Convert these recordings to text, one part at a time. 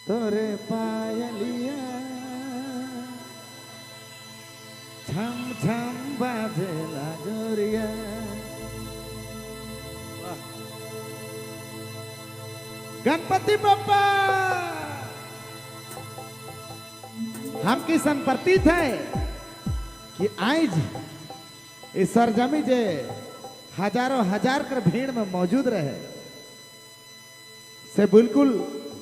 तोरे पायलिया छम छम बाजेला जोरिया। गणपति बप्पा हम किसन प्रतीत है कि आज इस सरजमी जे हजारों हजार कर भीड़ में मौजूद रहे से बिल्कुल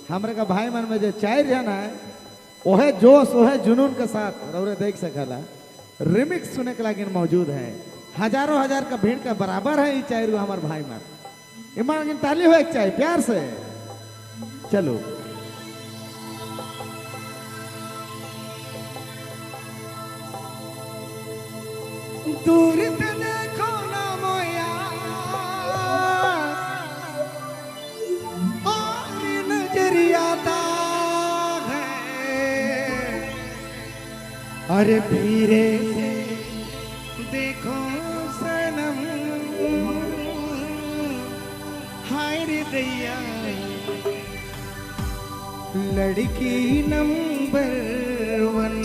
हमारे का भाई मन में जो चाय जाना है वह जोश वह जुनून के साथ रौरे देख सकला रिमिक्स सुने के लगे मौजूद है। हजारों हजार का भीड़ का बराबर है ये चाय हमारे भाई मन ईमान ताली हो एक चाय प्यार से चलो। दूर से देखो ना मोया और नजरिया है अरे धीरे से देखो सनम हाय रे दैया लड़की नंबर 1।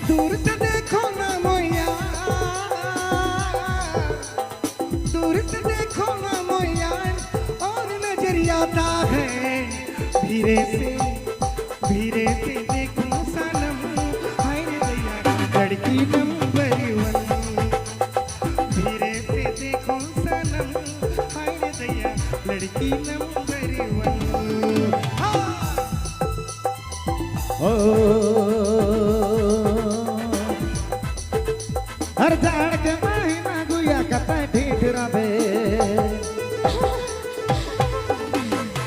दूर से देखो ना मोया दूर से देखो ना मोया और नजरिया आता है धीरे से देखो सनम हाय रे दैया लड़की नंबर 1। धीरे से देखो सनम हाय रे दैया लड़की नंबर 1। हर झाड़ के महीना गुया कतै ठीक रहे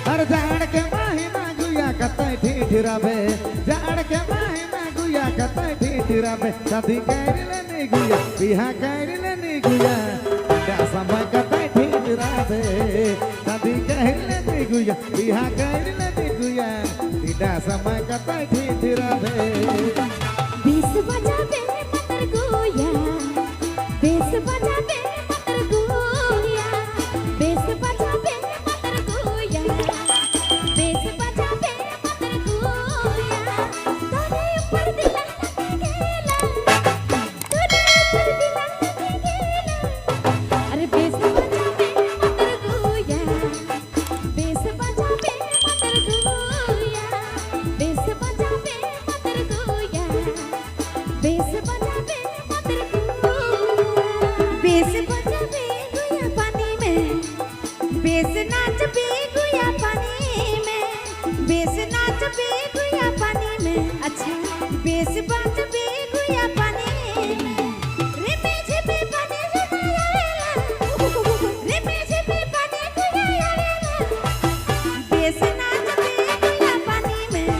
हर झाड़ के महीना गुया कतै ठीक रहे झाड़ के महीना गुया कतै ठीक रहे शादी कर लेने गुया बिहा कर लेने गुया क्या समय कतै ठीक रहे शादी कर लेने गुया बिहा कर लेने गुया क्या समय कतै ठीक रहे। बेस बजा बे मतर गोया बेस बजा बे मतर गोया बेस बजा बे मतर गोया बेस बजा बे मतर गोया तोरे ऊपर दिल लगे गेला तोरे ऊपर दिल लगे गेला अरे बेस बजा बे मतर गोया बेस बजा बे मतर गोया बेस बजा बे मतर गोया बेस बजा बे मतर बेस बजा बे गुया पानी में बेस नाच बे गुया पानी में बेस नाच बे गुया पानी में अच्छा बेस बाज बे गुया पानी में रे बेस बे पानी गुया रे बेस बे पानी गुया बेस नाच बे गुया पानी में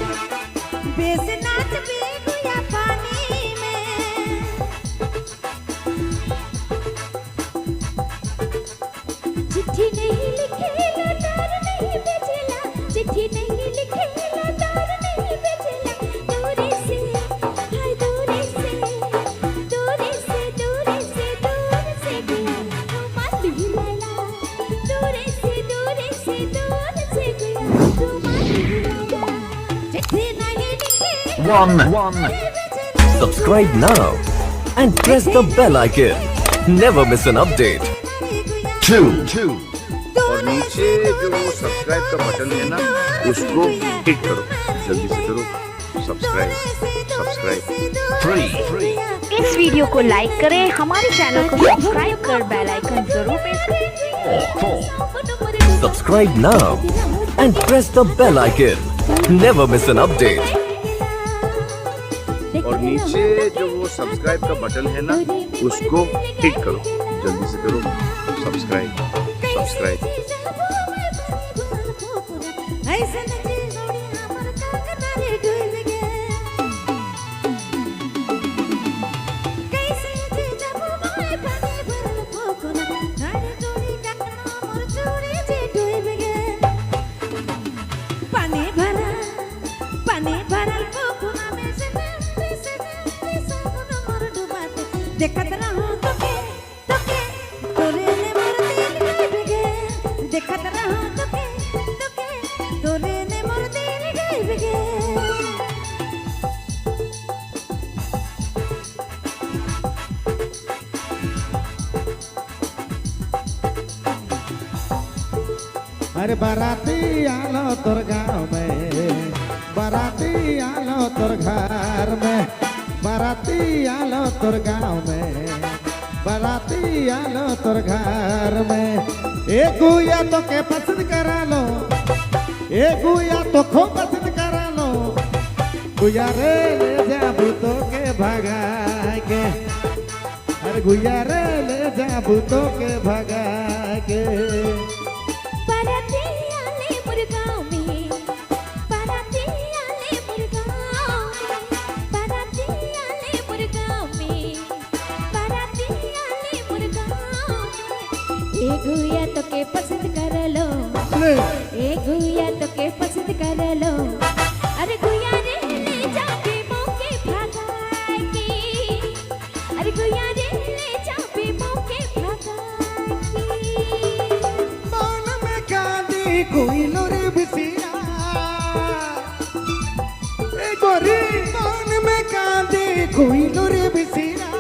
बेस नाच बे गुया पानी में। चिट्ठी नहीं लिखेला तार नहीं भेजेला चिट्ठी नहीं लिखेला तार नहीं भेजेला दूरी से हाय दूरी से दूरी से दूरी से दूर से गया तू मान लैला दूरी से दूर से गया तू मान लैला चिट्ठी नहीं लिखेला One. Subscribe now and press the bell icon. Never miss an update. 2. और नीचे जो सब्सक्राइब का बटन है ना उसको हिट करो जल्दी से करो सब्सक्राइब 3. इस वीडियो को लाइक करें हमारे चैनल को सब्सक्राइब कर बेल आइकन जरूर प्रेस करें। 4. Subscribe now and press the bell icon. Never miss an update. और नीचे जो वो सब्सक्राइब का बटन है ना उसको हिट करो जल्दी से करो सब्सक्राइब देखत रहो तोके तोके तोरे ने मोर दिल गई गे देखत रहो तोके तोके तोरे ने मोर दिल गई गे अरे बाराती आलो तोर गाँव में, बाराती आलो तोर घर में, बाराती आलो तोर गाँव में, बाराती आलो तोर घर में। एक गुया तो के पसंद करा लो, एक गुया तो खो पसंद करा लो, गुया रे ले जा भूतों के भगा के, अरे गुया रे ले जा भूतों के भगा के। बाराती आले मुर्गांव में, बाराती आले मुर्गांव में, बाराती आले मुर्गांव में, बाराती आले मुर्गांव में। एक गुया तो के पसंद कर लो, एक गुया तो के पसंद कर लो, अरे गुया रे ले जाके मौके भगाए के, अरे गुया रे ले जाके मौके भगाए के। मन में कांदी कोई लोरे बिसिया, ए गोरी मन में कांदी कोई लोरे बिसिया,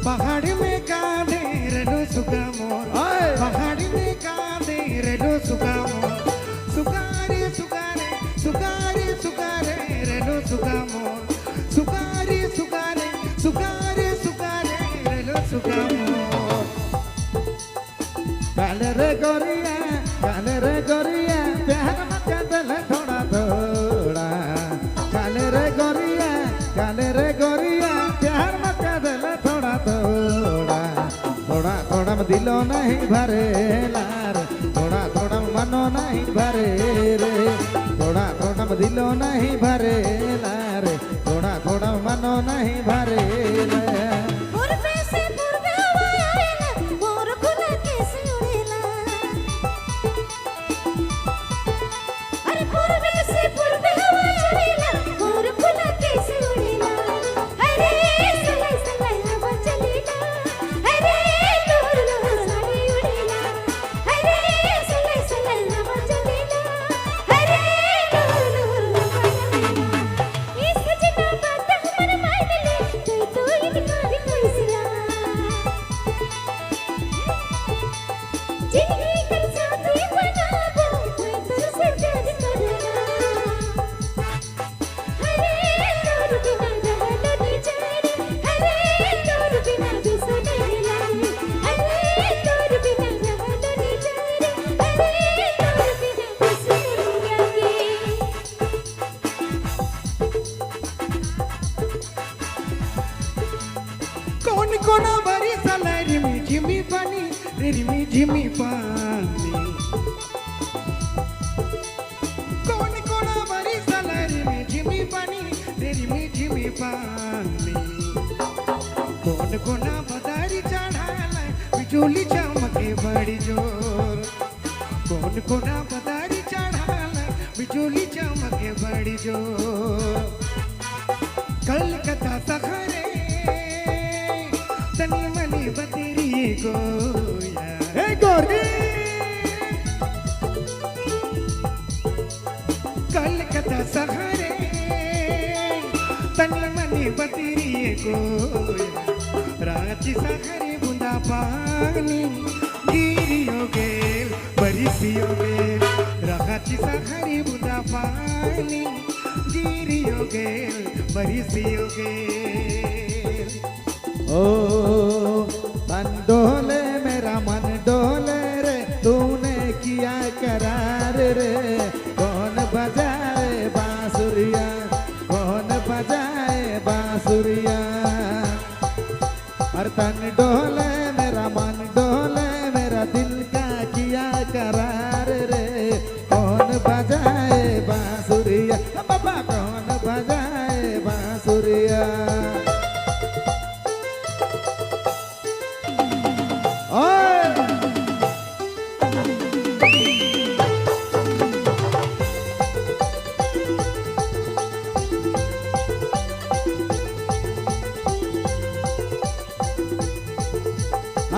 पहाड़ में कांदे रेलो सुगा मोर, पहाड़ में कांदे रेलो सुगा मोर, सुगारे सुगारे सुगारे सुगारे रेलो सुगा मोर, सुगारे सुगारे सुगारे सुगारे रेलो सुगा मोर। काले रे गोरिया प्यार मत दल थोड़ा थोड़ा, काले रे गोरिया प्यार मत दल थोड़ा थोड़ा, थोड़ा थोड़ा में दिलो नहीं भरे लार, थोड़ा थोड़ा में मनो नहीं भरे रे, थोड़ा थोड़ा में दिलो नहीं भरे लार, थोड़ा थोड़ा में मनो नहीं भरे रे। पूर्वे से पूर्वे हवा आएला, मोर खुला कैसे उड़ेला, अरे पूर्वे से पूर्वे हवा आएला, मोर खुला कैसे उड़ेला, अरे सलाई सलाई हवा चलेला, अरे दूर दूर साड़ी उड़ेला, अरे सलाई सलाई हवा चलेला, अरे दूर दूर हवा चलेला। इस सजना बात हमर मान ले, तो इनकार कैसरा, जिंदगी कर साथी बनाबो, कोई तुझसे प्यार करना, अरे तोर बिना रहलो नहीं जाने, अरे तोर बिना भी सुने लागे, अरे तोर बिना रहलो नहीं जाने, अरे तोर बिना भी सुने लागे। कौन कोना बरी सलरी में झिमी पानी रिमी झिमी पानी, कौन कोना बरी सलरी में झिमी पानी रिमी झिमी पानी, कौन कोना बदारी चढ़ाला बिजली चमके बड़ी जोर, कौन कोना बदारी चढ़ाला बिजली चमके बड़ी जोर। कलकत्ता सखरे तनी मनी बतेरी गोया, हे गोरी कलकत्ता सखरे तनी मनी बतेरी गोया, रांची सखरे बूंदा पानी गिरियो गेल बरिसियो गेल, रांची सखरे बूंदा पानी गिरियो गेल बरिसियो गेल। ओ मन डोले मेरा मन डोले रे, तूने किया करार रे, कौन बजाए बांसुरिया, कौन बजाए बांसुरिया, हर तन डोले मेरा मन डोले, मेरा दिल का किया करार रे, कौन बजाए बांसुरिया, बाबा कौन बजाए बांसुरिया।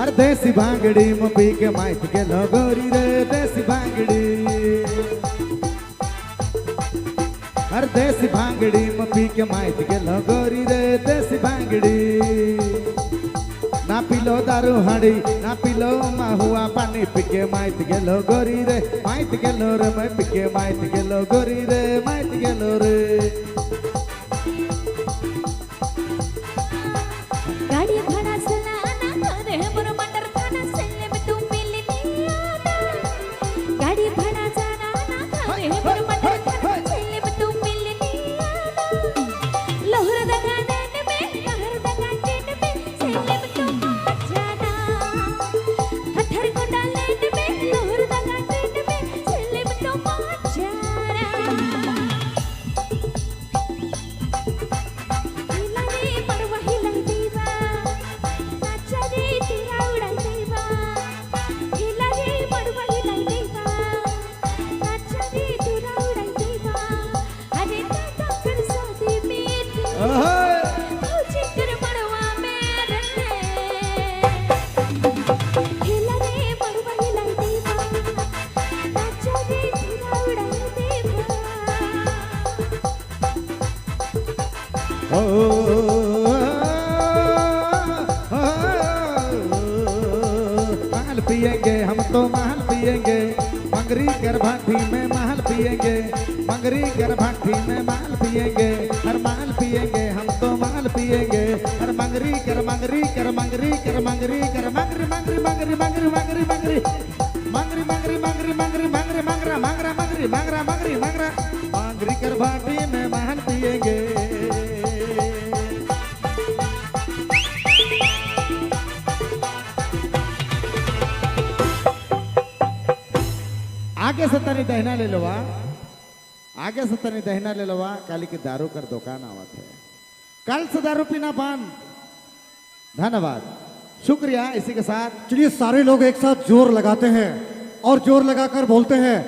अरे देसी भांगड़ी में पी के माइत के लगोरी रे देसी भांगड़ी हर देसी भांगड़ी में पी के माइत के लगोरी रे देसी भांगड़ी ना पिलो दारू हाड़ी ना पिलो माहुआ पानी पी के माइत के लगोरी रे माइत के लो रे मैं पी के माइत के लगोरी रे माइत के लो रे गाड़ी भाड़ा सलाना करे मोर मटर खाना सेले में तू मिलनी आता गाड़ी भाड़ा जाना ना करे मोर मटर खाना सेले में तू मिलनी आता लोहर दगा देन में लहर दगा देन में सेले में तू जाना पत्थर को डालेन में लोहर दगा देन में सेले में तू जाना हिलाने परवा हिलाई देवा नाचा रे तेरा उड़ाई देवा हिलाने परवा हिलाई देवा नाचा रे तेरा उड़ाई देवा अरे दादा कर साथी मेरी तुझे कर मरवा मेरे हिलाने परवा हिलाई देवा नाचा रे तेरा उड़ाई देवा ओ महल पिएंगे हम तो महल पिएंगे मंगरी कर भाटी में महल पिएंगे मंगरी कर भाटी में महल पिएंगे हर महल पिएंगे हम तो महल पिएंगे हर मंगरी कर मंगरी कर मंगरी कर मंगरी कर मंगरी मंगरी मंगरी मंगरी मंगरी मंगरी मंगरी मंगरी मंगरी मंगरी मंगरी मंगरा मंगरा मंगरी मंगरा मंगरी मंगरा मंगरी कर भाटी में महल पिएंगे आगे से तनी दहना ले लो आगे से तनी दहना ले लो काली की दारू कर दुकान आवत है कल से दारू पीना बंद धन्यवाद शुक्रिया इसी के साथ चलिए सारे लोग एक साथ जोर लगाते हैं और जोर लगाकर बोलते हैं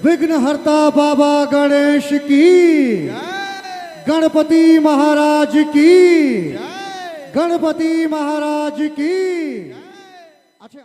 विघ्नहर्ता बाबा गणेश की गणपति महाराज की गणपति महाराज की अच्छा